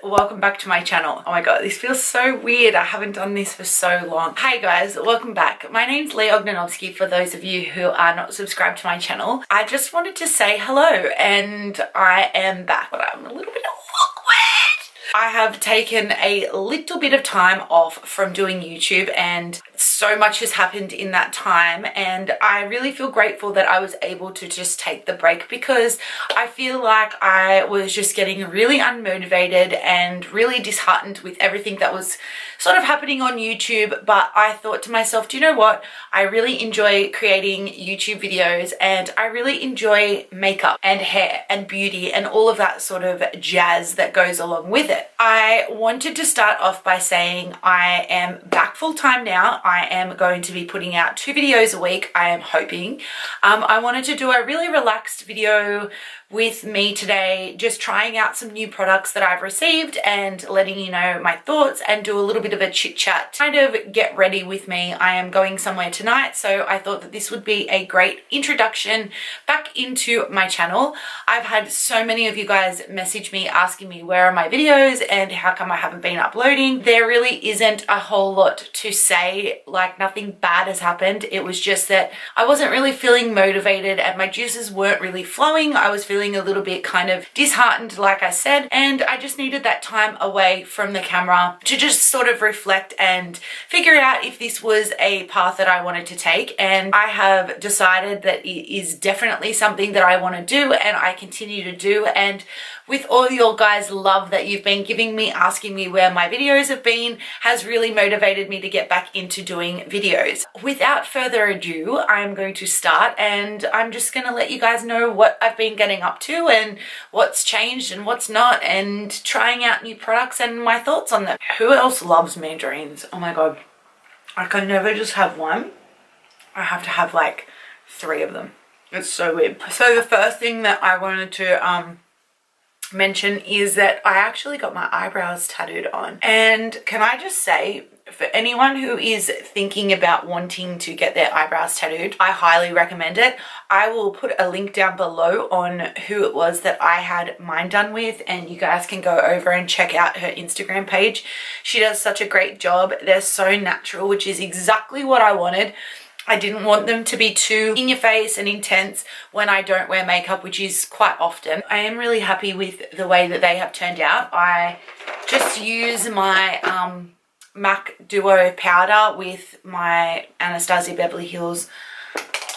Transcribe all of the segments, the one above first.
welcome back to my channel. Oh my god, this feels so weird. I haven't done this for so long. Hi guys, welcome back. My name's Lee Ognanovsky for those of you who are not subscribed to my channel. I just wanted to say hello and I am back, but I'm a little bit awkward. I have taken a little bit of time off from doing YouTube and so much has happened in that time, and I really feel grateful that I was able to just take the break because I feel like I was just getting really unmotivated and really disheartened with everything that was sort of happening on YouTube. But I thought to myself, do you know what? I really enjoy creating YouTube videos and I really enjoy makeup and hair and beauty and all of that sort of jazz that goes along with it. I wanted to start off by saying I am back full time now. I am going to be putting out 2 videos a week, I am hoping. I wanted to do a really relaxed video with me today, just trying out some new products that I've received and letting you know my thoughts and do a little bit of a chit chat, kind of get ready with me. I am going somewhere tonight, so I thought that this would be a great introduction back into my channel. I've had so many of you guys message me asking me where are my videos and how come I haven't been uploading. There really isn't a whole lot to say, like nothing bad has happened. It was just that I wasn't really feeling motivated and my juices weren't really flowing. I was feeling a little bit kind of disheartened, like I said, and I just needed that time away from the camera to just sort of reflect and figure out if this was a path that I wanted to take. And I have decided that it is definitely something that I want to do and I continue to do. And with all your guys' love that you've been giving me, asking me where my videos have been, has really motivated me to get back into doing videos. Without further ado, I'm going to start and I'm just going to let you guys know what I've been getting up to and what's changed and what's not, and trying out new products and my thoughts on them. Who else loves mandarins? Oh my god. I can never just have one. I have to have like 3 of them. It's so weird. So the first thing that I wanted to mention is that I actually got my eyebrows tattooed on, and can I just say, for anyone who is thinking about wanting to get their eyebrows tattooed, I highly recommend it. I will put a link down below on who it was that I had mine done with, and you guys can go over and check out her Instagram page. She does such a great job. They're so natural, which is exactly what I wanted. I didn't want them to be too in your face and intense when I don't wear makeup, which is quite often. I am really happy with the way that they have turned out. I just use my MAC Duo powder with my Anastasia Beverly Hills.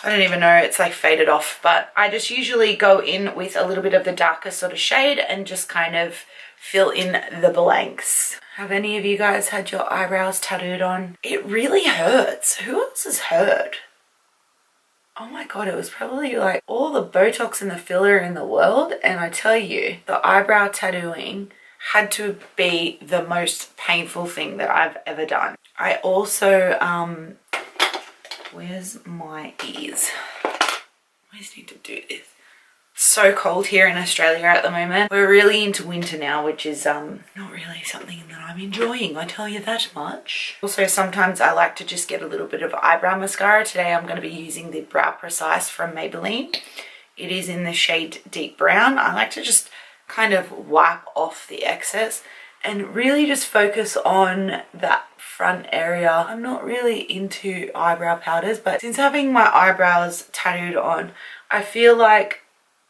I don't even know, it's like faded off, but I just usually go in with a little bit of the darker sort of shade and just kind of fill in the blanks. Have any of you guys had your eyebrows tattooed on? It really hurts. Who else has heard? Oh my god, it was probably like all the Botox and the filler in the world, and I tell you, the eyebrow tattooing had to be the most painful thing that I've ever done. I also, where's my ears? I just need to do this. So cold here in Australia at the moment. We're really into winter now, which is not really something that I'm enjoying, I tell you that much. Also, sometimes I like to just get a little bit of eyebrow mascara. Today I'm going to be using the Brow Precise from Maybelline. It is in the shade Deep Brown. I like to just kind of wipe off the excess and really just focus on that front area. I'm not really into eyebrow powders, but since having my eyebrows tattooed on, I feel like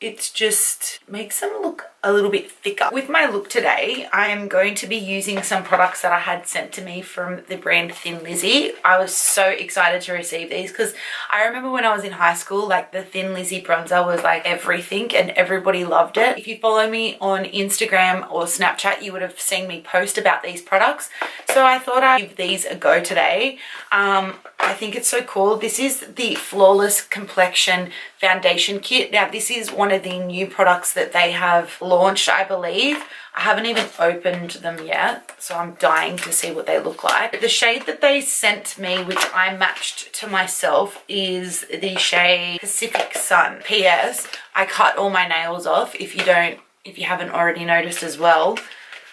it just makes them look a little bit thicker. With my look today, I am going to be using some products that I had sent to me from the brand Thin Lizzy. I was so excited to receive these because I remember when I was in high school, like the Thin Lizzy bronzer was like everything and everybody loved it. If you follow me on Instagram or Snapchat, you would have seen me post about these products. So I thought I'd give these a go today. I think it's so cool. This is the Flawless Complexion Foundation Kit. Now, this is one of the new products that they have launched, I believe. I haven't even opened them yet, so I'm dying to see what they look like. The shade that they sent me, which I matched to myself, is the shade Pacific Sun. P.S. I cut all my nails off. If you haven't already noticed as well,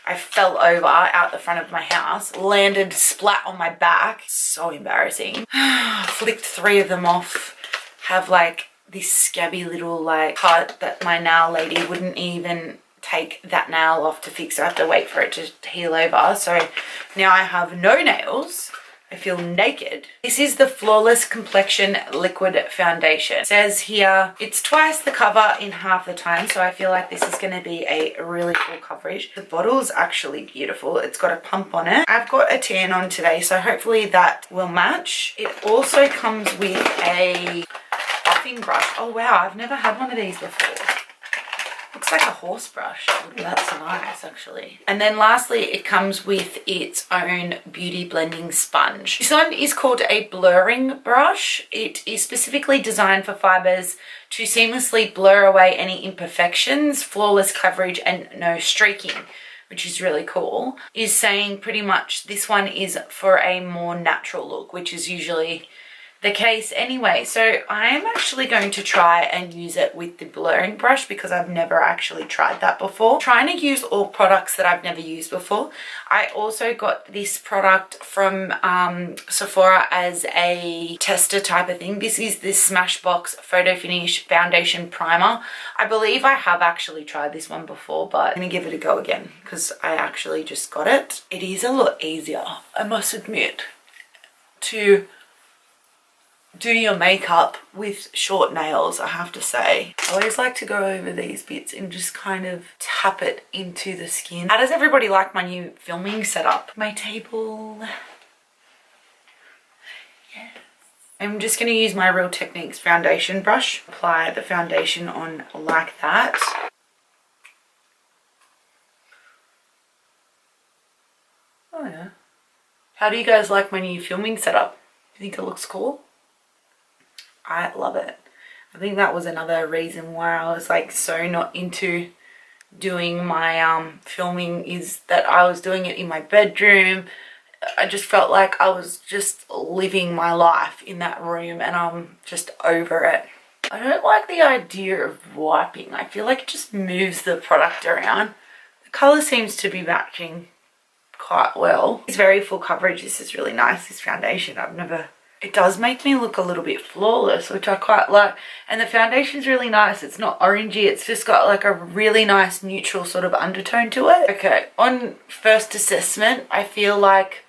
I fell over out the front of my house, landed splat on my back. So embarrassing. Flicked 3 of them off. Have like this scabby little like cut that my nail lady wouldn't even take that nail off to fix it. I have to wait for it to heal over. So now I have no nails. I feel naked. This is the Flawless Complexion Liquid Foundation. It says here it's twice the cover in half the time, so I feel like this is going to be a really full coverage. The bottle's actually beautiful. It's got a pump on it. I've got a tan on today, so hopefully that will match. It also comes with a buffing brush. Oh wow, I've never had one of these before. Looks like a horse brush. That's nice actually. And then lastly, it comes with its own beauty blending sponge. This one is called a blurring brush. It is specifically designed for fibers to seamlessly blur away any imperfections, flawless coverage and no streaking, which is really cool. Is saying pretty much this one is for a more natural look, which is usually the case anyway. So I am actually going to try and use it with the blurring brush because I've never actually tried that before. Trying to use all products that I've never used before. I also got this product from Sephora as a tester type of thing. This is this Smashbox Photo Finish Foundation Primer. I believe I have actually tried this one before, but I'm gonna give it a go again because I actually just got it. It is a lot easier, I must admit, to do your makeup with short nails, I have to say. I always like to go over these bits and just kind of tap it into the skin. How does everybody like my new filming setup? My table. Yes. I'm just going to use my Real Techniques foundation brush. Apply the foundation on like that. Oh yeah. How do you guys like my new filming setup? Do you think it looks cool? I love it. I think that was another reason why I was like so not into doing my filming, is that I was doing it in my bedroom. I just felt like I was just living my life in that room and I'm just over it. I don't like the idea of wiping. I feel like it just moves the product around. The colour seems to be matching quite well. It's very full coverage. This is really nice, this foundation. It does make me look a little bit flawless, which I quite like. And the foundation's really nice. It's not orangey. It's just got like a really nice neutral sort of undertone to it. Okay, on first assessment, I feel like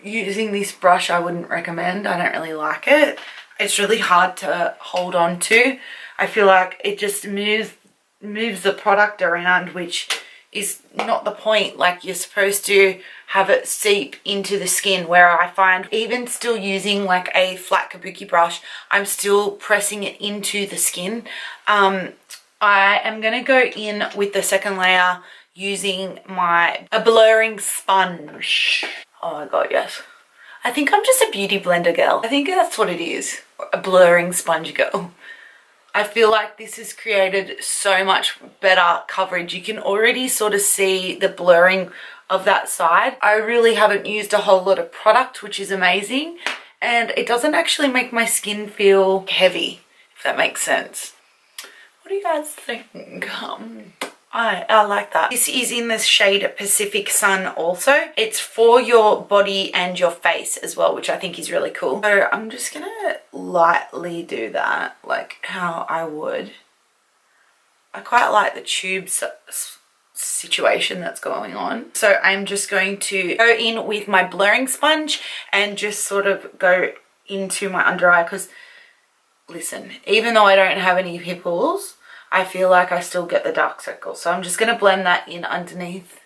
using this brush I wouldn't recommend. I don't really like it. It's really hard to hold on to. I feel like it just moves the product around, which is not the point. Like, you're supposed to have it seep into the skin, where I find even still using like a flat kabuki brush, I'm still pressing it into the skin. I am going to go in with the second layer using a blurring sponge. Oh my god, yes. I think I'm just a beauty blender girl. I think that's what it is. A blurring sponge girl. I feel like this has created so much better coverage. You can already sort of see the blurring of that side. I really haven't used a whole lot of product, which is amazing. And it doesn't actually make my skin feel heavy, if that makes sense. What do you guys think? I like that. This is in the shade Pacific Sun also. It's for your body and your face as well, which I think is really cool. So I'm just gonna lightly do that, like how I would. I quite like the tubes situation that's going on. So I'm just going to go in with my blurring sponge and just sort of go into my under eye, because listen, even though I don't have any pimples, I feel like I still get the dark circles. So I'm just going to blend that in underneath.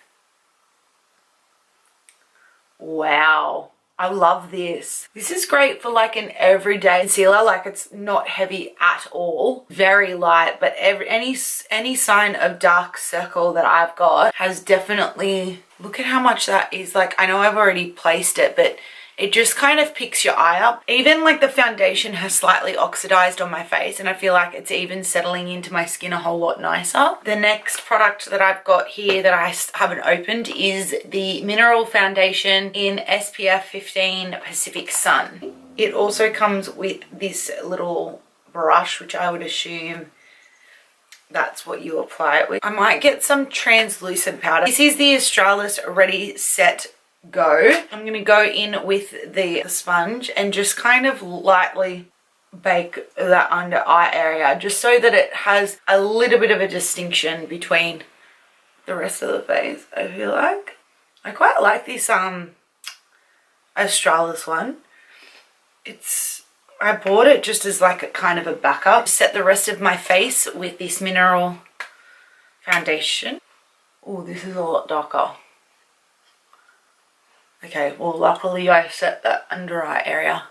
Wow. I love this. This is great for like an everyday concealer. Like, it's not heavy at all. Very light, but any sign of dark circle that I've got has definitely... Look at how much that is. Like, I know I've already placed it, but it just kind of picks your eye up. Even like the foundation has slightly oxidized on my face, and I feel like it's even settling into my skin a whole lot nicer. The next product that I've got here that I haven't opened is the Mineral Foundation in SPF 15 Pacific Sun. It also comes with this little brush, which I would assume that's what you apply it with. I might get some translucent powder. This is the Australis Ready Set Go. I'm going to go in with the sponge and just kind of lightly bake that under eye area just so that it has a little bit of a distinction between the rest of the face. I feel like I quite like this Australis one. I bought it just as like a kind of a backup. Set the rest of my face with this mineral foundation. Oh, this is a lot darker. Okay, well luckily I set that under eye area.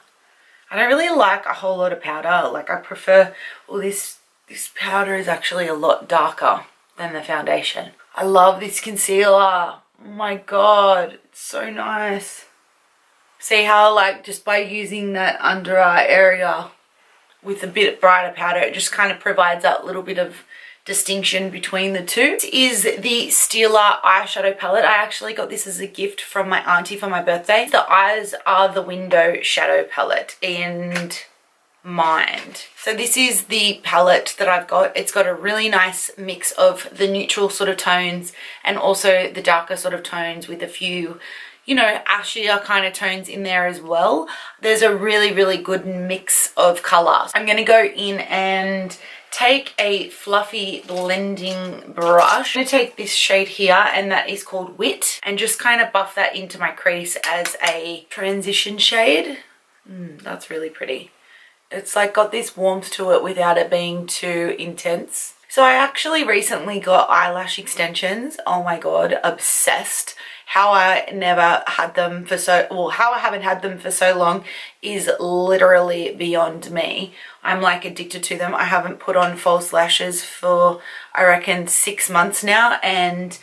I don't really like a whole lot of powder. Like I prefer, well this powder is actually a lot darker than the foundation. I love this concealer. Oh my god, it's so nice. See how like just by using that under eye area with a bit brighter powder, it just kind of provides that little bit of distinction between the two. This is the STILA eyeshadow palette. I actually got this as a gift from my auntie for my birthday. The Eyes Are the Window shadow palette in Mind. So this is the palette that I've got. It's got a really nice mix of the neutral sort of tones and also the darker sort of tones with a few, you know, ashier kind of tones in there as well. There's a really, really good mix of colors. I'm going to go in and take a fluffy blending brush. I'm going to take this shade here, and that is called Wit, and just kind of buff that into my crease as a transition shade. That's really pretty. It's like got this warmth to it without it being too intense. So I actually recently got eyelash extensions. Oh my god, obsessed. How I never had them for how I haven't had them for so long is literally beyond me. I'm like addicted to them. I haven't put on false lashes for I reckon 6 months now, and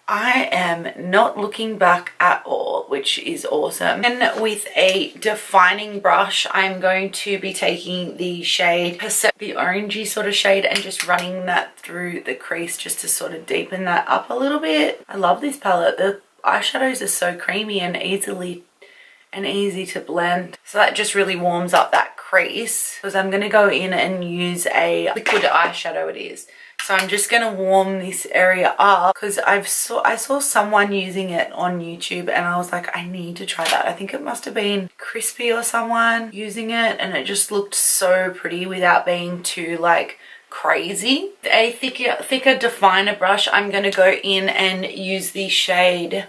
I am not looking back at all, which is awesome. And with a defining brush, I'm going to be taking the shade, the orangey sort of shade, and just running that through the crease just to sort of deepen that up a little bit. I love this palette. The eyeshadows are so creamy and easy to blend. So that just really warms up that crease, because I'm going to go in and use a liquid eyeshadow it is. So I'm just going to warm this area up because I saw someone using it on YouTube and I was like, I need to try that. I think it must have been Crispy or someone using it, and it just looked so pretty without being too like crazy. A thicker definer brush, I'm going to go in and use the shade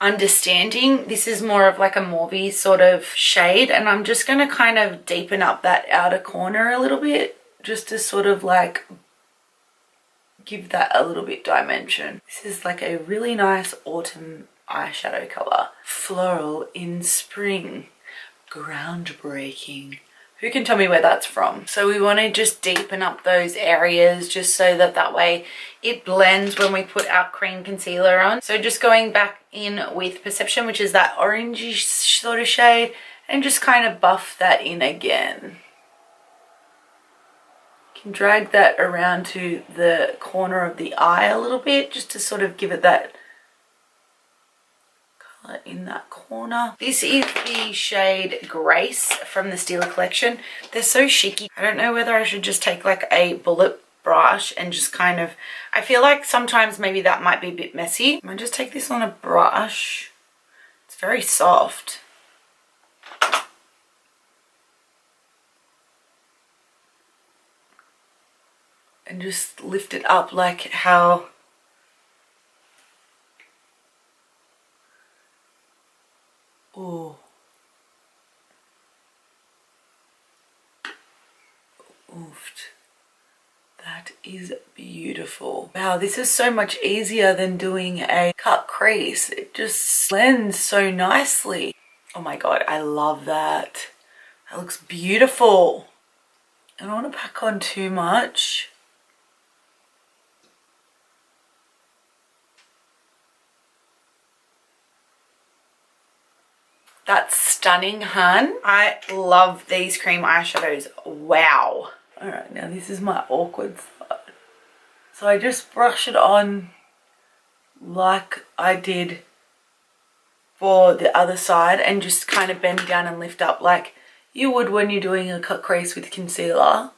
Understanding. This is more of like a mauvey sort of shade, and I'm just going to kind of deepen up that outer corner a little bit just to sort of like give that a little bit dimension. This is like a really nice autumn eyeshadow color. Floral in Spring. Groundbreaking. Who can tell me where that's from? So we want to just deepen up those areas just so that way it blends when we put our cream concealer on. So just going back in with Perception, which is that orangey sort of shade, and just kind of buff that in again. Drag that around to the corner of the eye a little bit just to sort of give it that color in that corner. This is the shade Grace from the STILA collection. They're so chic. I don't know whether I should just take like a bullet brush and just kind of, I feel like sometimes maybe that might be a bit messy. I might just take this on a brush. It's very soft. And just lift it up like how ooh. Oofed. That is beautiful. Wow, this is so much easier than doing a cut crease. It just blends so nicely. Oh my god, I love that. That looks beautiful. I don't want to pack on too much. That's stunning, hun. I love these cream eyeshadows. Wow. All right, now this is my awkward side. So I just brush it on like I did for the other side and just kind of bend down and lift up like you would when you're doing a cut crease with concealer. I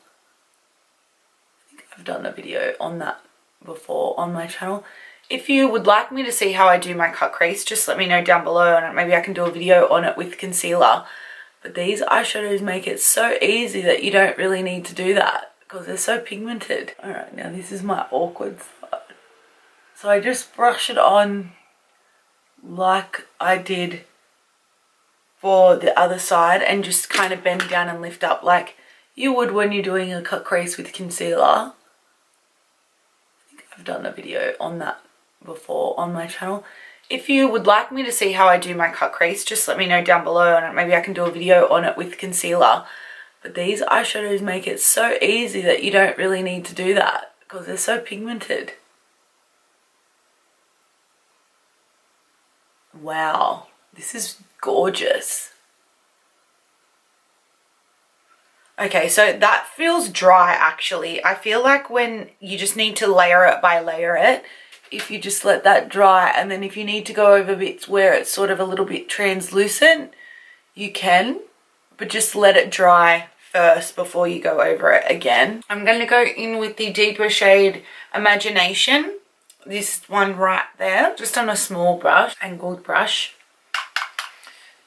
think I've done a video on that before on my channel. If you would like me to see how I do my cut crease, just let me know down below and maybe I can do a video on it with concealer. But these eyeshadows make it so easy that you don't really need to do that because they're so pigmented. Alright, now this is my awkward side. So I just brush it on like I did for the other side and just kind of bend down and lift up like you would when you're doing a cut crease with concealer. I think I've done a video on that before on my channel. If you would like me to see how I do my cut crease, just let me know down below and maybe I can do a video on it with concealer. But these eyeshadows make it so easy that you don't really need to do that because they're so pigmented. Wow, this is gorgeous. Okay, so that feels dry actually. I feel like when you just need to layer it by layer it, if you just let that dry, and then if you need to go over bits where it's sort of a little bit translucent, you can, but just let it dry first before you go over it again. I'm going to go in with the deeper shade Imagination, this one right there, just on a small brush, angled brush,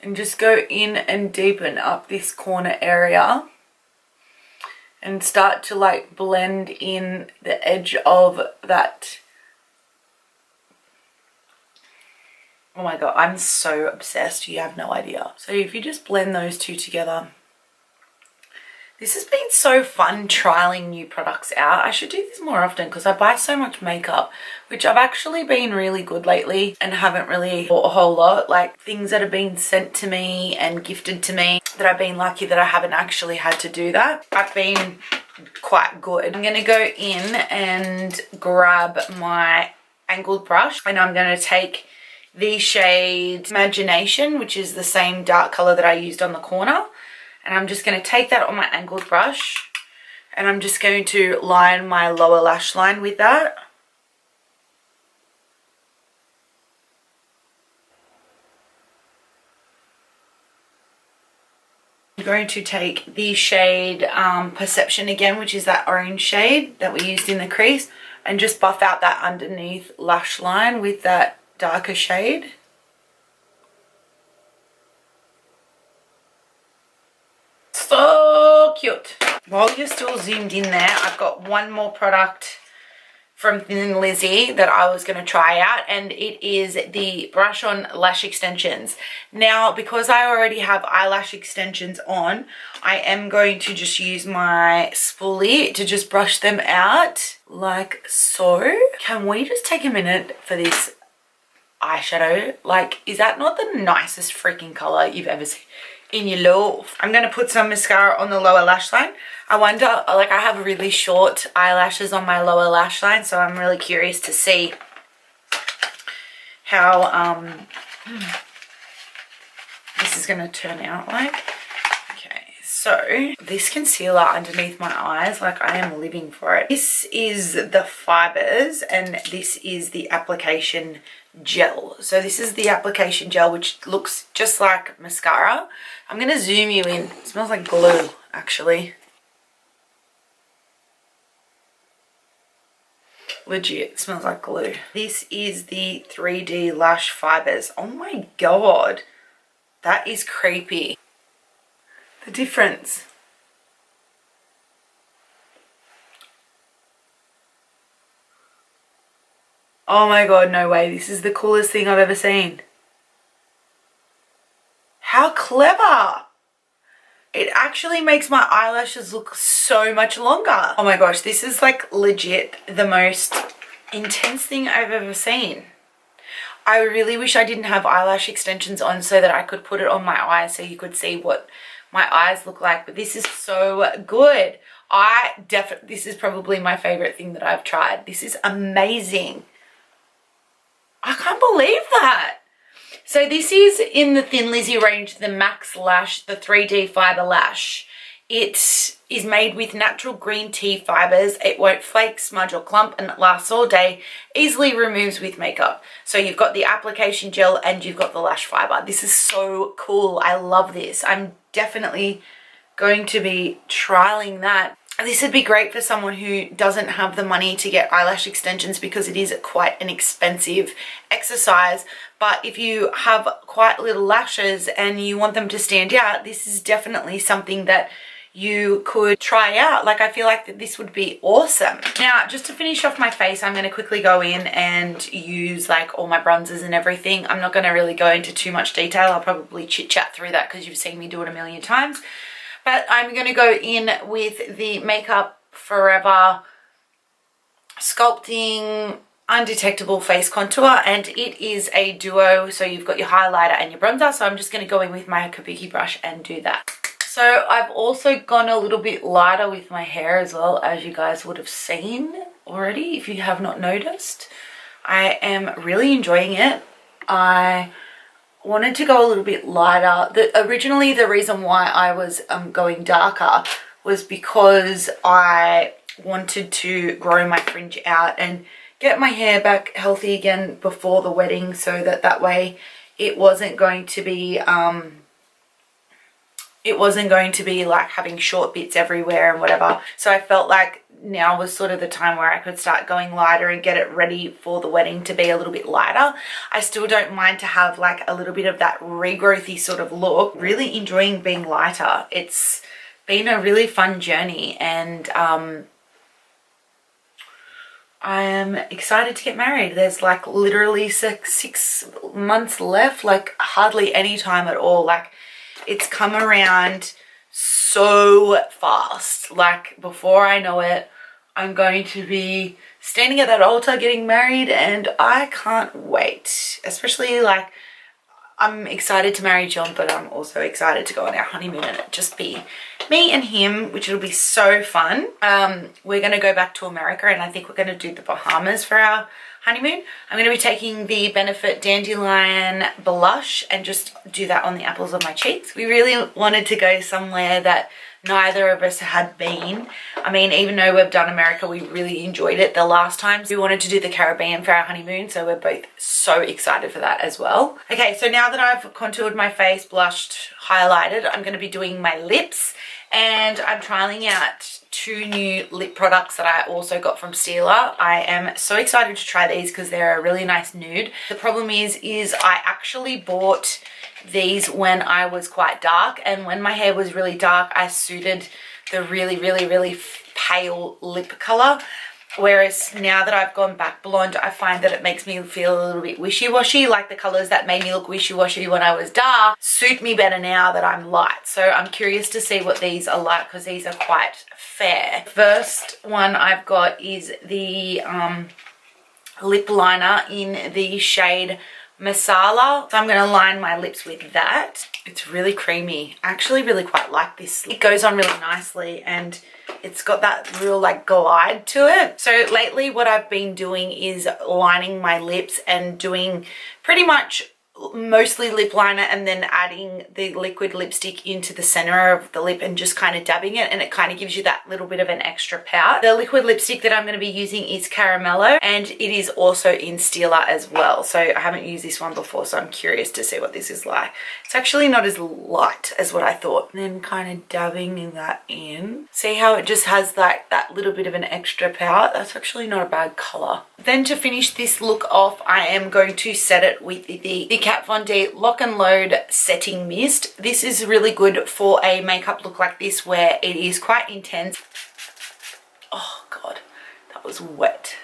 and just go in and deepen up this corner area and start to like blend in the edge of that. Oh my god, I'm so obsessed, you have no idea. So if you just blend those two together. This has been so fun trialing new products out. I should do this more often because I buy so much makeup, which I've actually been really good lately and haven't really bought a whole lot. Like things that have been sent to me and gifted to me that I've been lucky that I haven't actually had to do that. I've been quite good. I'm going to go in and grab my angled brush and I'm going to take the shade Imagination, which is the same dark color that I used on the corner. And I'm just going to take that on my angled brush and I'm just going to line my lower lash line with that. I'm going to take the shade Perception again, which is that orange shade that we used in the crease, and just buff out that underneath lash line with that darker shade. So cute. While you're still zoomed in there, I've got one more product from Thin Lizzy that I was going to try out, and it is the brush on lash extensions. Now, because I already have eyelash extensions on, I am going to just use my spoolie to just brush them out like so. Can we just take a minute for this eyeshadow? Like, is that not the nicest freaking color you've ever seen in your life? I'm going to put some mascara on the lower lash line. I wonder, like I have really short eyelashes on my lower lash line, so I'm really curious to see how this is going to turn out like. Okay, so this concealer underneath my eyes, like I am living for it. This is the fibers and this is the application gel. So this is the application gel, which looks just like mascara. I'm going to zoom you in. It smells like glue, actually. Legit, it smells like glue. This is the 3D Lash Fibers. Oh my god. That is creepy. The difference. Oh my god, no way. This is the coolest thing I've ever seen. How clever. It actually makes my eyelashes look so much longer. Oh my gosh, this is like legit the most intense thing I've ever seen. I really wish I didn't have eyelash extensions on so that I could put it on my eyes so you could see what my eyes look like. But this is so good. This is probably my favorite thing that I've tried. This is amazing. I can't believe that. So this is in the Thin Lizzy range, the Max Lash, the 3D Fiber Lash. It is made with natural green tea fibers. It won't flake, smudge or clump, and it lasts all day. Easily removes with makeup. So you've got the application gel and you've got the lash fiber. This is so cool. I love this. I'm definitely going to be trialing that. this would be great for someone who doesn't have the money to get eyelash extensions because it is quite an expensive exercise. But if you have quite little lashes and you want them to stand out, this is definitely something that you could try out. Like, I feel like that this would be awesome. Now, just to finish off my face, I'm going to quickly go in and use like all my bronzers and everything. I'm not going to really go into too much detail. I'll probably chit chat through that because you've seen me do it a million times. But I'm going to go in with the Makeup Forever Sculpting Undetectable Face Contour, and it is a duo, so you've got your highlighter and your bronzer. So I'm just going to go in with my Kookaii brush and do that. So I've also gone a little bit lighter with my hair as well, as you guys would have seen already if you have not noticed. I am really enjoying it. I wanted to go a little bit lighter. Originally the reason why I was going darker was because I wanted to grow my fringe out and get my hair back healthy again before the wedding, so that way it wasn't going to be like having short bits everywhere and whatever. So I felt like now was sort of the time where I could start going lighter and get it ready for the wedding to be a little bit lighter. I still don't mind to have like a little bit of that regrowthy sort of look. Really enjoying being lighter. It's been a really fun journey, and I am excited to get married. There's like literally six months left, like hardly any time at all. Like, it's come around so fast. Like, before I know it, I'm going to be standing at that altar getting married, and I can't wait. Especially, like, I'm excited to marry John, but I'm also excited to go on our honeymoon and it just be me and him, which will be so fun. We're going to go back to America, and I think we're going to do the Bahamas for our honeymoon. I'm going to be taking the Benefit Dandelion blush and just do that on the apples of my cheeks. We really wanted to go somewhere that neither of us had been. I mean, even though we've done America, we really enjoyed it the last time. We wanted to do the Caribbean for our honeymoon, so we're both so excited for that as well. Okay, so now that I've contoured my face, blushed, highlighted, I'm going to be doing my lips, and I'm trialing out 2 new lip products that I also got from STILA. I am so excited to try these because they're a really nice nude. The problem is I actually bought these when I was quite dark, and when my hair was really dark, I suited the really pale lip color. Whereas now that I've gone back blonde, I find that it makes me feel a little bit wishy-washy. Like, the colors that made me look wishy-washy when I was dark suit me better now that I'm light. So I'm curious to see what these are like, because these are quite fair. First one I've got is the lip liner in the shade Masala. So I'm going to line my lips with that. It's really creamy. I actually really quite like this. It goes on really nicely, and it's got that real like glide to it. So lately what I've been doing is lining my lips and doing pretty much mostly lip liner, and then adding the liquid lipstick into the center of the lip and just kind of dabbing it, and it kind of gives you that little bit of an extra pout. The liquid lipstick that I'm going to be using is Caramello, and it is also in STILA as well. So I haven't used this one before, so I'm curious to see what this is like. It's actually not as light as what I thought. And then kind of dabbing that in. See how it just has like that little bit of an extra pout? That's actually not a bad color. Then to finish this look off, I am going to set it with the Kat Von D Lock and Load Setting Mist. This is really good for a makeup look like this where it is quite intense. Oh God, that was wet.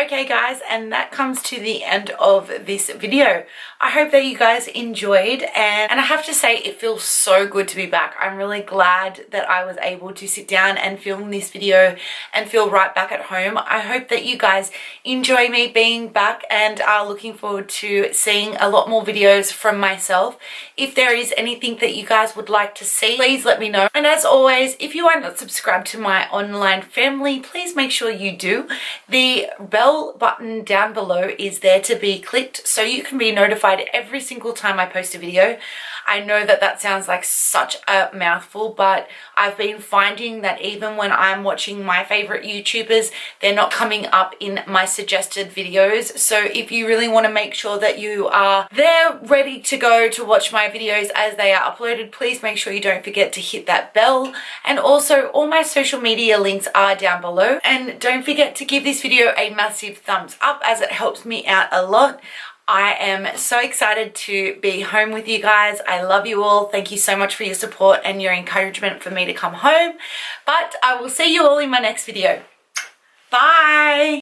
Okay guys, and that comes to the end of this video. I hope that you guys enjoyed, and I have to say it feels so good to be back. I'm really glad that I was able to sit down and film this video and feel right back at home. I hope that you guys enjoy me being back and are looking forward to seeing a lot more videos from myself. If there is anything that you guys would like to see, please let me know. And as always, if you are not subscribed to my online family, please make sure you do. The bell button button down below is there to be clicked so you can be notified every single time I post a video. I know that that sounds like such a mouthful, but I've been finding that even when I'm watching my favorite YouTubers, they're not coming up in my suggested videos. So if you really want to make sure that you are there ready to go to watch my videos as they are uploaded, please make sure you don't forget to hit that bell. And also all my social media links are down below. And don't forget to give this video a massive thumbs up as it helps me out a lot. I am so excited to be home with you guys. I love you all. Thank you so much for your support and your encouragement for me to come home. But I will see you all in my next video. Bye!